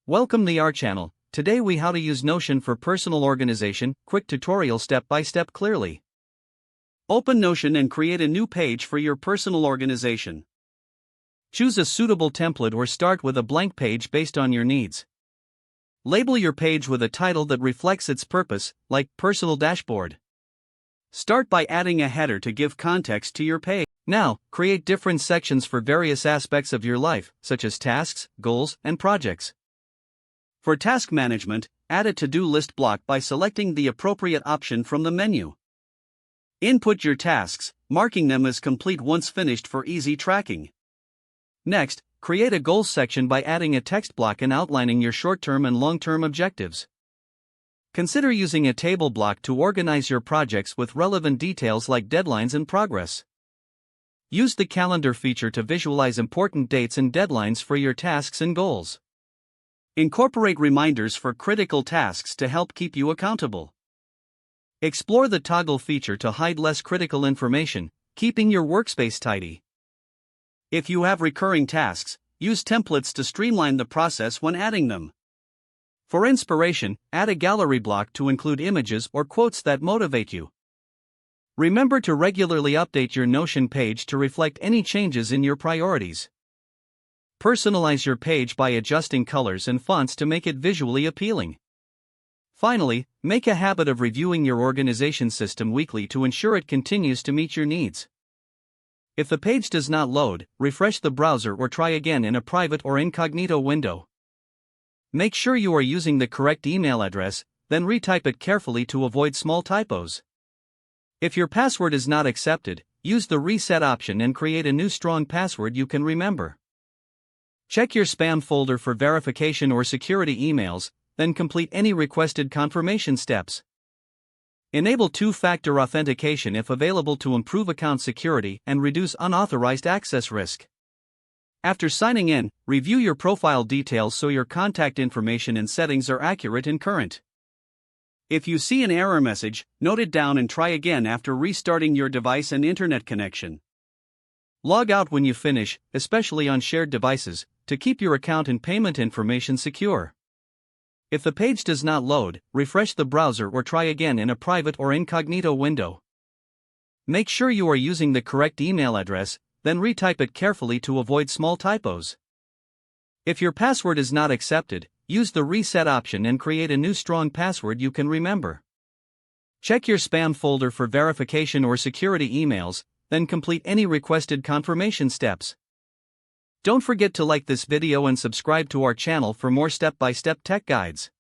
Welcome to our channel. Today we how to use Notion for personal organization, quick tutorial step by step clearly. Open Notion and create a new page for your personal organization. Choose a suitable template or start with a blank page based on your needs. Label your page with a title that reflects its purpose, like Personal Dashboard. Start by adding a header to give context to your page. Now, create different sections for various aspects of your life, such as tasks, goals, and projects. For task management, add a to-do list block by selecting the appropriate option from the menu. Input your tasks, marking them as complete once finished for easy tracking. Next, create a goals section by adding a text block and outlining your short-term and long-term objectives. Consider using a table block to organize your projects with relevant details like deadlines and progress. Use the calendar feature to visualize important dates and deadlines for your tasks and goals. Incorporate reminders for critical tasks to help keep you accountable. Explore the toggle feature to hide less critical information, keeping your workspace tidy. If you have recurring tasks, use templates to streamline the process when adding them. For inspiration, add a gallery block to include images or quotes that motivate you. Remember to regularly update your Notion page to reflect any changes in your priorities. Personalize your page by adjusting colors and fonts to make it visually appealing. Finally, make a habit of reviewing your organization system weekly to ensure it continues to meet your needs. If the page does not load, refresh the browser or try again in a private or incognito window. Make sure you are using the correct email address, then retype it carefully to avoid small typos. If your password is not accepted, use the reset option and create a new strong password you can remember. Check your spam folder for verification or security emails, then complete any requested confirmation steps. Enable two-factor authentication if available to improve account security and reduce unauthorized access risk. After signing in, review your profile details so your contact information and settings are accurate and current. If you see an error message, note it down and try again after restarting your device and internet connection. Log out when you finish, especially on shared devices, to keep your account and payment information secure. If the page does not load, refresh the browser or try again in a private or incognito window. Make sure you are using the correct email address, then retype it carefully to avoid small typos. If your password is not accepted, use the reset option and create a new strong password you can remember. Check your spam folder for verification or security emails, then complete any requested confirmation steps. Don't forget to like this video and subscribe to our channel for more step-by-step tech guides.